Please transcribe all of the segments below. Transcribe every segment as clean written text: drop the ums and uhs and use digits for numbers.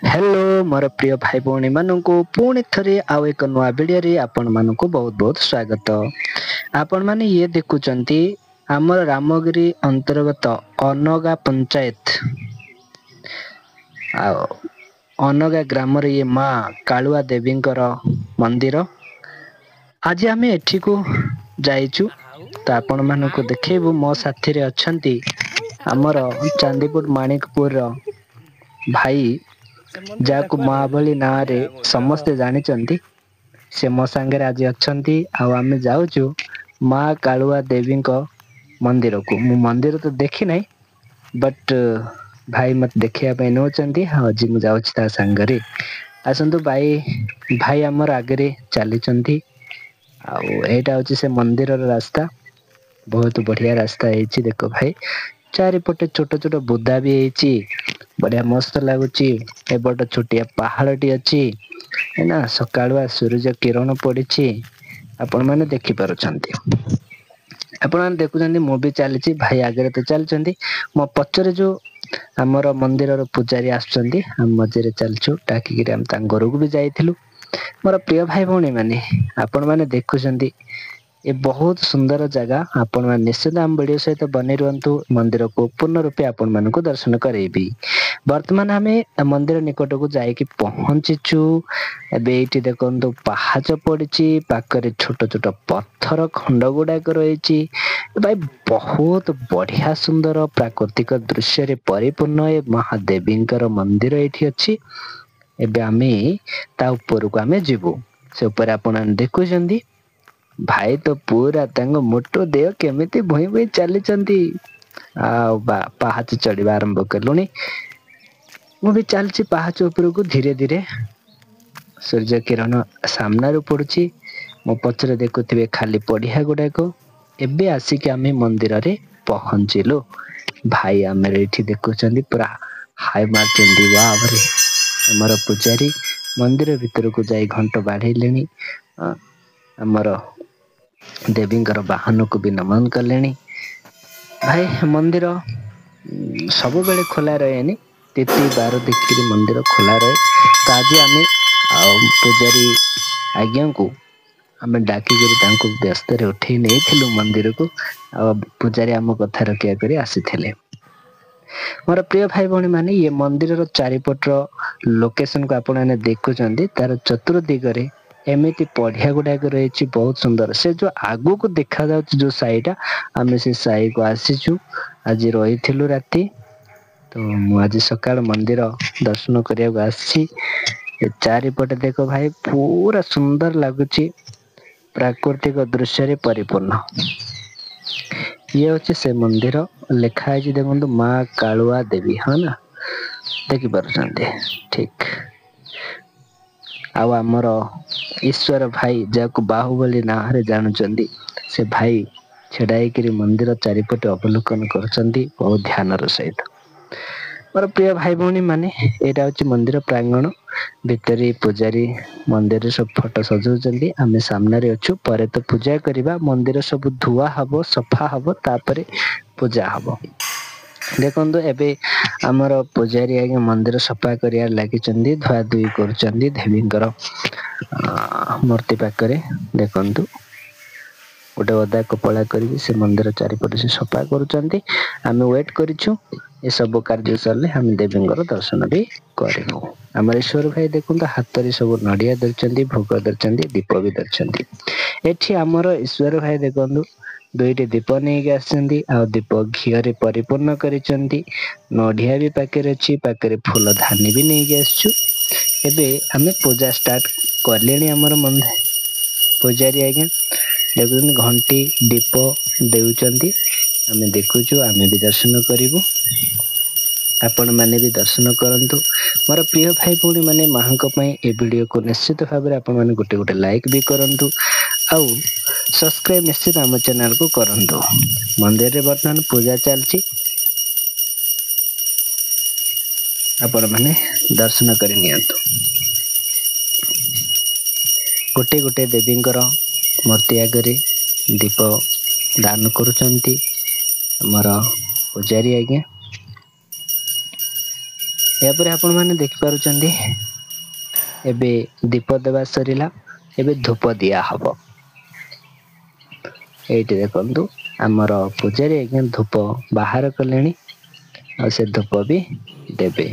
Hello मोर प्रिय भाई भौणी मानू पुणी थे आउ एक नुआ भिडियो आपण मानक बहुत बहुत स्वागत। आपण माने ये देखुचंती आमर रामगिरी अंतर्गत अनगा पंचायत अनगा ग्राम ये माँ कालुआ देवींकर मंदिर। आज आम एठी को जाइचु तो आपण मानक देखेबू मो साथी रे अछंती आमर चांदीपुर माणिकपुर भाई जाकु महाबली ना रे समस्ते जानिचंती से मो सांगे आज अछंती आमे जाउचु माँ कालुआ देवी मंदिर को। मु मंदिर तो देखी नहीं बट भाई मत देखिया पे नौचंती। आज मु जाउची ता संगरे आसंतु भाई भाई हमर आगरे चलीचंती। एटा होची से मंदिर रास्ता बहुत बढ़िया रास्ता है। देखो भाई चारिपटे छोट छोट बुदा भी है बढ़िया मस्त लगुच। एबट छोटिया पहाड़टी अच्छी है ना सकालुआ सूरज किरण पड़ी आपण मैंने देखि पारुछंती। आपण मैंने देखुछंती मु भी चली भाई आगे तो चलती मो पचरे जो आमर मंदिर पूजारी आसुचंती हम मझे चलचु डाकिक घर को भी जाइलु। मोर प्रिय भाई भौणी माने आपण मैंने देखुछंती ये बहुत सुंदर जगह। आपण मैंने निश्चित आम वीडियो सहित बने रुहतु। मंदिर को पूर्ण रूपे आपण मानक दर्शन करेबी। वर्तमान आमे मंदिर निकट को जाइकी पहुंचीचु। एबे एठी देखंतु पहाच पड़िची पाखरे छोट छोट पत्थर खंड गुड़ाक रही भाई बहुत बढ़िया सुंदर प्राकृतिक दृश्य रे परिपूर्ण ए महादेवींकर मंदिर एठी अछि। एबे आमे ता ऊपर को आमे जीवु से ऊपर आपण देखुछंती भाई तो पूरा तंग मोटो देह केमिति भई भई चलीचंती। पहाच चढ़वा आरंभ कलुनी मु भी चलची पहाच ऊपर को धीरे धीरे सूर्य किरण सामना पड़ुची। मो पछरे देखुथिबे खाली पड़िया गुड़ाक। एबे आसिक आमे मंदिर रे पहुंचिलु। भाई आमे एठी देखुचंती पूरा हाय मारचंदी वाव रे हमर पूजारी मंदिर भीतर को जाई घंट बाढ़ेलेनी। हमर देवींकर वाहन को भी नमन कलेनी। भाई मंदिर सब बेले खोला रहे तिथि बार देखिक मंदिर खोला रहे। तो आज आम पूजारी आज्ञा को आम डाकिक व्यस्त उठे नहीं मंदिर को। पूजारी आम कथा रक्षा कर आसी। मोर प्रिय भाई भौणी माने ये मंदिर चारिपटर लोकेशन को आपने देखुचंती तार चतुर्दिगरे एमिति पढ़िया गुड़ाक रही बहुत सुंदर। से जो आगु को देखा जाउची जो साईटा आमे से साई को आसीचु। आज रही राति तो आज सकाल मंदिर दर्शन करने आसी। चारिपटे देखो भाई पूरा सुंदर लगुच प्राकृतिक दृश्य रे परिपूर्ण। ये होची से मंदिर लिखा है देखो माँ कालुआ देवी हाँ ना देखी पारुछंती ठीक। आमर ईश्वर भाई जाको बाहुबली ना रे जानुचंदी से भाई छेड़ाई मंदिर चारिपटे अवलोकन करचंदी बहुत ध्यान सहित। मोर प्रिय भाई भौणी माने एटा होची मंदिर प्रांगण भितरी पूजारी मंदिर सब फोटो सजाउचंदी। आमे सामने रे अछु परे तो पूजा करिबा मंदिर सब धुआ हबो सफा हबो तापरे पूजा हबो। देखंतु एबे हमर पूजारी आगे मंदिर सफा करिया लागिचंदी धुआ धुई करचंदी देवींकर मूर्ति पाखरे। देखंतु गोटे ओदा कपड़ा करी से मंदिर चारिपटे से सफा करुचंती। आमे वेट करिछु ये सब कार्य सरले हम देवींकर दर्शन भी करिनु। हमर ईश्वर भाई देखंतु हाथ रे सब नडिया दर्चंती भोग दर्चंती दीप भी दर्चंती। एठी हमर ईश्वर भाई देखंतु दुईटी दीप नहीं आसचंती आ दीप घी रे परिपूर्ण करिचंती। नडिया भी पाके अछि पाके फूल धानी भी नहीं आसछु। एबे हमें पूजा स्टार्ट करलेनी हमर मन पूजारी आज्ञा देखुन घंटी दीप देउचंती। आमे देखुछु आमे भी दर्शन करिवु आपण माने भी दर्शन करंतु। मोर प्रिय भाई भौणी माने माहंक पई ए वीडियो को निश्चित भाव में आपण माने गोटे गोटे लाइक भी करंतु आउ सब्सक्राइब निश्चित आम चैनल को करंतु। मंदिर रे वर्तमान पूजा चलची आपण माने दर्शन करि नियंतु। गोटे गोटे देवींकर मूर्ति आगे दीप दान करुचंती हमर पूजारी आज्ञा। ଏହାପରେ ଆପଣ ମାନେ ଦେଖିପାରୁଛନ୍ତି ଏବେ ଦୀପ ଦେବା ସରିଲା ଏବେ ଧୂପ ଦିଆ ହବ। ଏଇଠି ଦେଖନ୍ତୁ ଆମର ପୂଜାରୀ ଆଜ୍ଞା ଧୂପ ବାହାର କଲେଣି। ଆଉ ସେ ଧୂପ ବି ଦେବେ।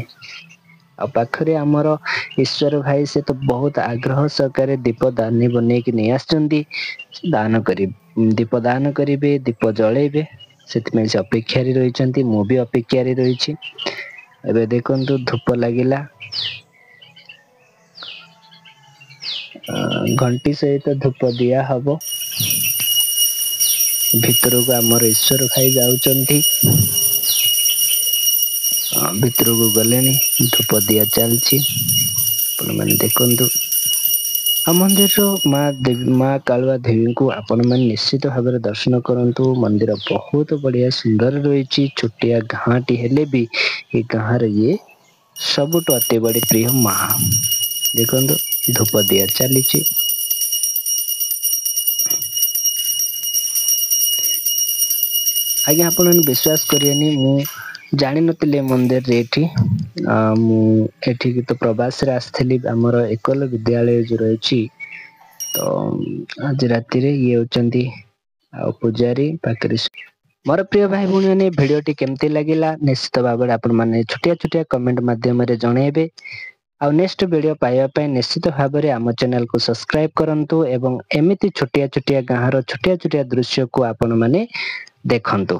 ଆଉ ପାଖରେ ଆମର ଈଶ୍ଵର ଭାଇ ସେ ତ ବହୁତ ଆଗ୍ରହ ସହକାରେ ଦୀପ ଦାନି ବନେଇକି ନେଇ ଆସିଛନ୍ତି। ଦାନ ଦୀପ ଦାନ କରିବେ ଦୀପ ଜଳେଇବେ। ସେଥିପାଇଁ ସେ ଅପେକ୍ଷାରେ ରହିଛନ୍ତି ମୁଁ ବି ଅପେକ୍ଷାରେ ରହିଛି। ଏବେ ଦେଖନ୍ତୁ ଧୂପ ଲାଗିଲା। ଘଣ୍ଟି ସହିତ ଧୂପ ଦିଆ ହବ। ଭିତରକୁ ଆମର ଈଶ୍ଵର ଭାଇ ଯାଉଛନ୍ତି। ଭିତରକୁ ଗଲେଣି ଧୂପ ଦିଆ ଚାଲିଛି। ଆପଣ ମାନେ ଦେଖନ୍ତୁ। ଆମ ମନ୍ଦିରର ମା କାଳୁଆ ଦେବୀଙ୍କୁ ଆପଣ ମାନେ ନିଶ୍ଚିତ ଭାବରେ ଦର୍ଶନ କରନ୍ତୁ ମନ୍ଦିର ବହୁତ ବଢିଆ ସୁନ୍ଦର ରହିଛି ଛୋଟିଆ ଗାଁଟି ହେଲେ ବି ଏ ଗାଁରେ ଇଏ ସବୁଠୁ ଅତି ବଡି ପ୍ରିୟ ମା ଦେଖନ୍ତୁ ଧୂପ ଦିଆ ଚାଲିଛି। ଆଜ୍ଞା ଆପଣ ମାନେ ବିଶ୍ଵାସ କରିବେନି ମୁଁ ଜାଣିନଥିଲି ମନ୍ଦିରରେ ଏଠି ମୁଁ ଏଠିକି ତ ପ୍ରବାସରେ ଆସିଥିଲି ଆମର ଏକଲ ବିଦ୍ୟାଳୟ ଯୋଉ ରହିଛି ତ ଆଜି ରାତିରେ ଇଏ ହଉଛନ୍ତି ଆଉ ପୂଜାରୀ ପାଖରେ ମୋର ପ୍ରିୟ ଭାଇ ଭଉଣୀ ମାନେ ଭିଡିଓଟି କେମିତି ଲାଗିଲା ନିଶ୍ଚିତ ଭାବରେ ଆପଣ ମାନେ ଛୋଟିଆ ଛୋଟିଆ କମେଣ୍ଟ ମାଧ୍ୟମରେ ଜଣେଇବେ। ଆଉ ନେକ୍ସଟ ଭିଡିଓ ପାଇବା ପାଇଁ ନିଶ୍ଚିତ ଭାବରେ ଆମ ଚ୍ୟାନେଲକୁ ସବସ୍କ୍ରାଇବ କରନ୍ତୁ ଏବଂ ଏମିତି ଛୋଟିଆ ଛୋଟିଆ ଗାଁ ର ଛୋଟିଆ ଛୋଟିଆ ଦୃଶ୍ୟକୁ ଆପଣ ମାନେ ଦେଖନ୍ତୁ।